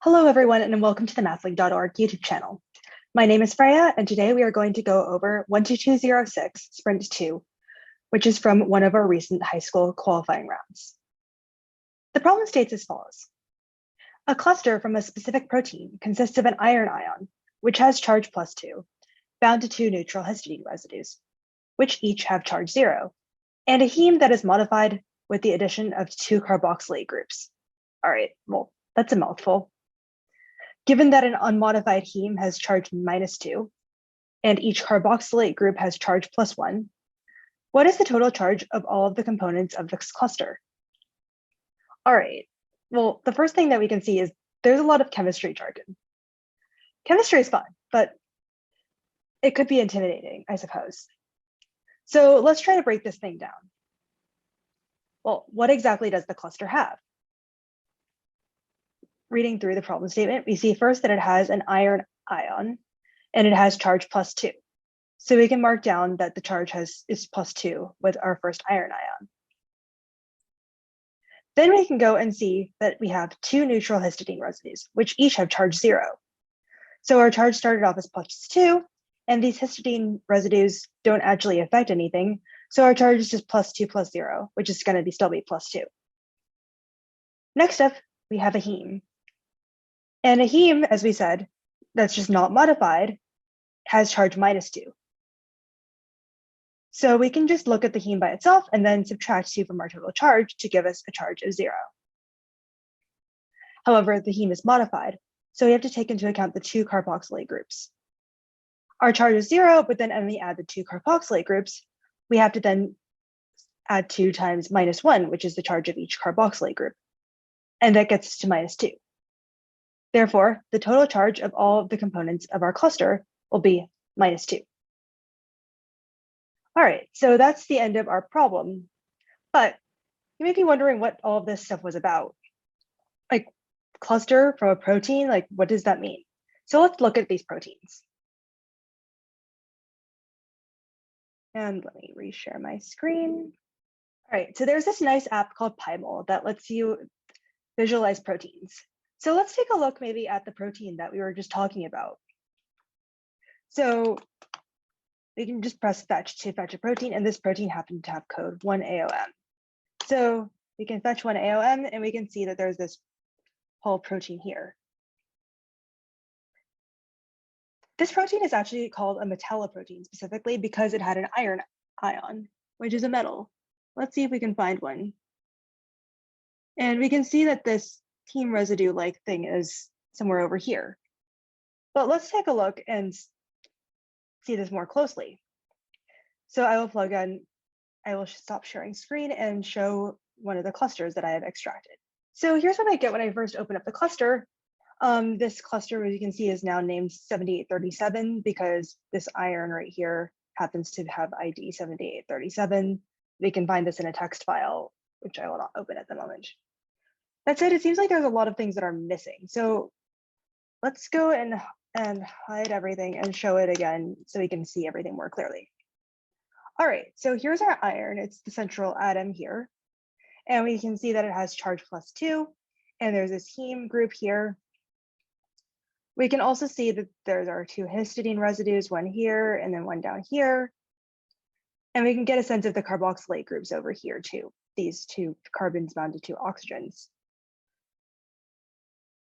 Hello, everyone, and welcome to the mathleague.org YouTube channel. My name is Freya, and today we are going to go over 12206 Sprint 2, which is from one of our recent high school qualifying rounds. The problem states as follows. A cluster from a specific protein consists of an iron ion, which has charge +2, bound to two neutral histidine residues, which each have charge 0, and a heme that is modified with the addition of two carboxylate groups. All right, well, that's a mouthful. Given that an unmodified heme has charge -2, and each carboxylate group has charge +1, what is the total charge of all of the components of this cluster? All right, well, the first thing that we can see is there's a lot of chemistry jargon. Chemistry is fun, but it could be intimidating, I suppose. So let's try to break this thing down. Well, what exactly does the cluster have? Reading through the problem statement, we see first that it has an iron ion and it has charge +2. So we can mark down that the charge is +2 with our first iron ion. Then we can go and see that we have two neutral histidine residues, which each have charge 0. So our charge started off as +2, and these histidine residues don't actually affect anything. So our charge is just +2 + 0, which is going to still be +2. Next up, we have a heme. And a heme, as we said, that's just not modified, has charge -2. So we can just look at the heme by itself and then subtract 2 from our total charge to give us a charge of 0. However, the heme is modified, so we have to take into account the two carboxylate groups. Our charge is 0, but then when we add the two carboxylate groups, we have to then add 2 times -1, which is the charge of each carboxylate group. And that gets us to -2. Therefore, the total charge of all of the components of our cluster will be -2. All right, so that's the end of our problem. But you may be wondering what all of this stuff was about. Like, cluster from a protein, like, what does that mean? So let's look at these proteins. And let me reshare my screen. All right, so there's this nice app called PyMol that lets you visualize proteins. So let's take a look maybe at the protein that we were just talking about. So we can just press fetch to fetch a protein, and this protein happened to have code 1AOM. So we can fetch 1AOM, and we can see that there's this whole protein here. This protein is actually called a Metalloprotein specifically because it had an iron ion, which is a metal. Let's see if we can find one. And we can see that this heme residue-like thing is somewhere over here. But let's take a look and see this more closely. So I will stop sharing screen and show one of the clusters that I have extracted. So here's what I get when I first open up the cluster. This cluster, as you can see, is now named 7837 because this iron right here happens to have ID 7837. We can find this in a text file, which I will not open at the moment. That said, it seems like there's a lot of things that are missing. So let's go and hide everything and show it again so we can see everything more clearly. All right, so here's our iron. It's the central atom here. And we can see that it has charge +2. And there's this heme group here. We can also see that there's our two histidine residues, one here and then one down here. And we can get a sense of the carboxylate groups over here too, these two carbons bound to two oxygens.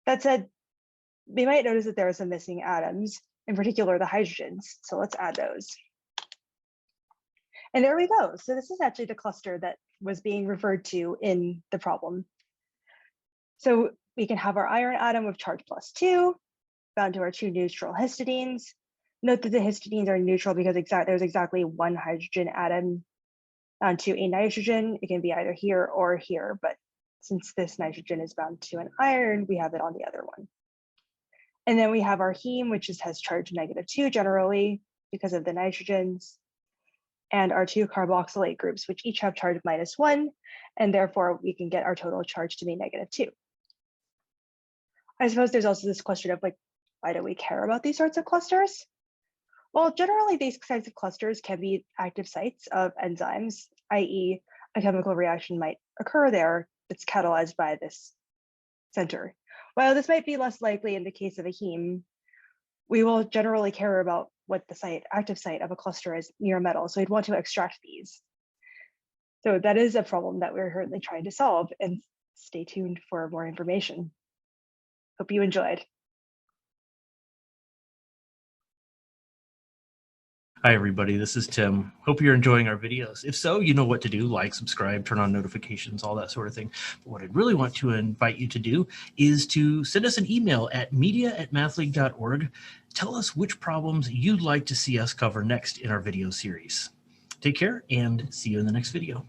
That said, we might notice that there are some missing atoms, in particular the hydrogens. So let's add those. And there we go. So this is actually the cluster that was being referred to in the problem. So we can have our iron atom with charge +2, bound to our two neutral histidines. Note that the histidines are neutral because there's exactly one hydrogen atom bound to a nitrogen. It can be either here or here, but since this nitrogen is bound to an iron, we have it on the other one. And then we have our heme, which has charge -2 generally because of the nitrogens, and our two carboxylate groups, which each have charge -1, and therefore we can get our total charge to be -2. I suppose there's also this question of like, why do we care about these sorts of clusters? Well, generally these types of clusters can be active sites of enzymes, i.e. a chemical reaction might occur there that's catalyzed by this center. While this might be less likely in the case of a heme, we will generally care about what the active site of a cluster is near a metal, so we'd want to extract these. So that is a problem that we're currently trying to solve, and stay tuned for more information. Hope you enjoyed. Hi, everybody. This is Tim. Hope you're enjoying our videos. If so, you know what to do. Like, subscribe, turn on notifications, all that sort of thing. But what I'd really want to invite you to do is to send us an email at media@mathleague.org. Tell us which problems you'd like to see us cover next in our video series. Take care and see you in the next video.